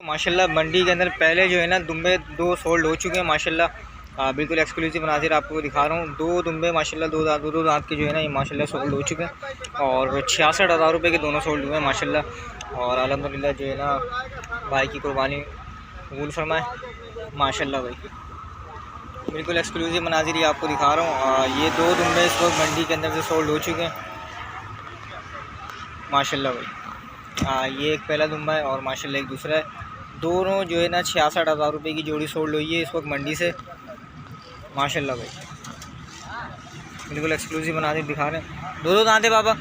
माशाल्लाह मंडी के अंदर पहले जो है ना दुम्बे 2 सोल्ड हो चुके हैं माशाल्लाह। बिल्कुल एक्सक्लूसिव मनाजिर आपको दिखा रहा हूँ। 2 दुम्बे माशाल्लाह दो दांत के जो है ना ये माशाल्लाह सोल्ड हो चुके हैं और 66,000 रुपये के दोनों सोल्ड हुए हैं माशाल्लाह। और अल्हम्दुलिल्लाह जो है ना भाई की कुर्बानी कबूल फरमाए माशाल्लाह। भाई बिल्कुल एक्सक्लूसिव मनाजिर आपको दिखा रहा हूँ। ये 2 दुम्बे इस वक्त मंडी के अंदर से सोल्ड हो चुके हैं माशाल्लाह। भाई ये एक पहला दुम्बा है और माशाल्लाह एक दूसरा है। दोनों जो है ना 66,000 रुपये की जोड़ी सोल्ड हुई है इस वक्त मंडी से माशाल्लाह। भाई बिल्कुल एक्सक्लूसिव मनाजिर दिखा रहे हैं। 2 दांत है बाबा,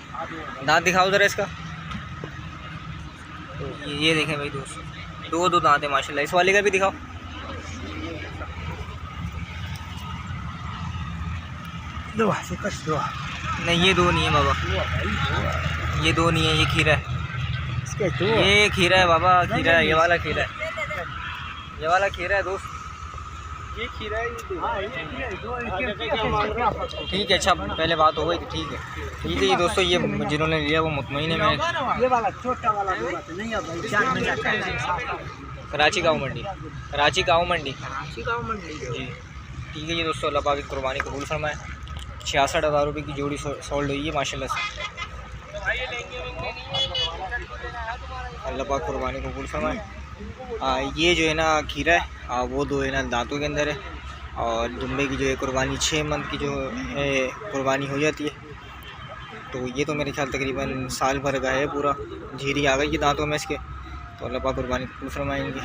दांत दिखाओ ज़रा इसका। तो ये देखें भाई दोस्तों 2 दांत है माशाल्लाह। इस वाले का भी दिखाओ। नहीं ये 2 नहीं है बाबा, ये 2 नहीं है, ये खीरा है। ये खीरा है बाबा, खीरा है, ये वाला खीरा है, ये वाला खीरा है दोस्त, ये खीरा है। ठीक है, अच्छा पहले बात हो गई तो ठीक है ये दोस्तों। ये जिन्होंने लिया वो मुतमईन है। मैं ये वाला छोटा वाला नहीं है भाई, 4 महीना कराची गाँव मंडी, कराची गाँव मंडी जी। ठीक है जी दोस्तों, अल्लाह पाक की कुर्बानी कबूल फरमाए। 66,000 रुपये की जोड़ी सोल्ड हुई है माशाल्लाह से। अल्लाह पाक कुर्बानी कबूल फरमाए। ये जो है ना खीरा है, वो 2 है ना दांतों के अंदर है। और दुम्बे की जो है कुर्बानी 6 मंथ की जो है कुर्बानी हो जाती है। तो ये तो मेरे ख्याल तकरीबन साल भर का है पूरा। झीरी आ गई है दांतों में इसके, तो अल्लाह पाक कुर्बानी कबूल फरमाएंगे।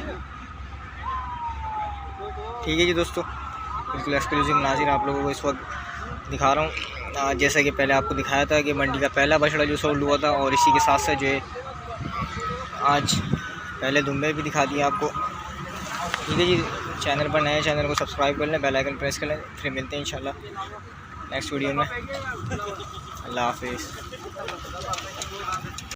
ठीक है जी दोस्तों, बिल्कुल एक्सक्लूसिव मनाजिर आप लोगों को इस वक्त दिखा रहा हूँ। जैसा कि पहले आपको दिखाया था कि मंडी का पहला बछड़ा जो सोल्ड हुआ था, और इसी के साथ साथ जो है आज पहले दुम्बे भी दिखा दिए आपको। ठीक है जी, चैनल पर नए चैनल को सब्सक्राइब कर लें, बेल आइकन प्रेस कर लें। फिर मिलते हैं इंशाल्लाह नेक्स्ट वीडियो में। अल्लाह हाफिज़।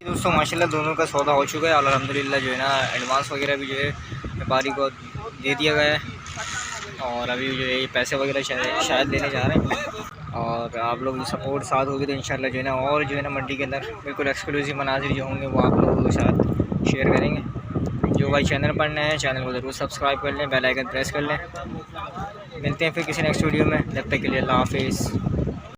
दोस्तों माशाल्लाह दोनों का सौदा हो चुका है और अल्हम्दुलिल्लाह जो है ना एडवांस वगैरह भी जो है व्यापारी को दे दिया गया है। और अभी जो है पैसे वगैरह शायद देने जा रहे हैं। और आप लोग सपोर्ट साथ होगी तो इंशाल्लाह जो है ना और जो है ना मंडी के अंदर बिल्कुल एक्सक्लूसिव मनाजिर जो होंगे वो आप लोगों के साथ शेयर करेंगे। जो भाई चैनल पर नए हैं चैनल को ज़रूर सब्सक्राइब कर लें, बेल आइकन प्रेस कर लें। मिलते हैं फिर किसी नेक्स्ट वीडियो में, जब तक के लिए अल्लाह हाफिज़।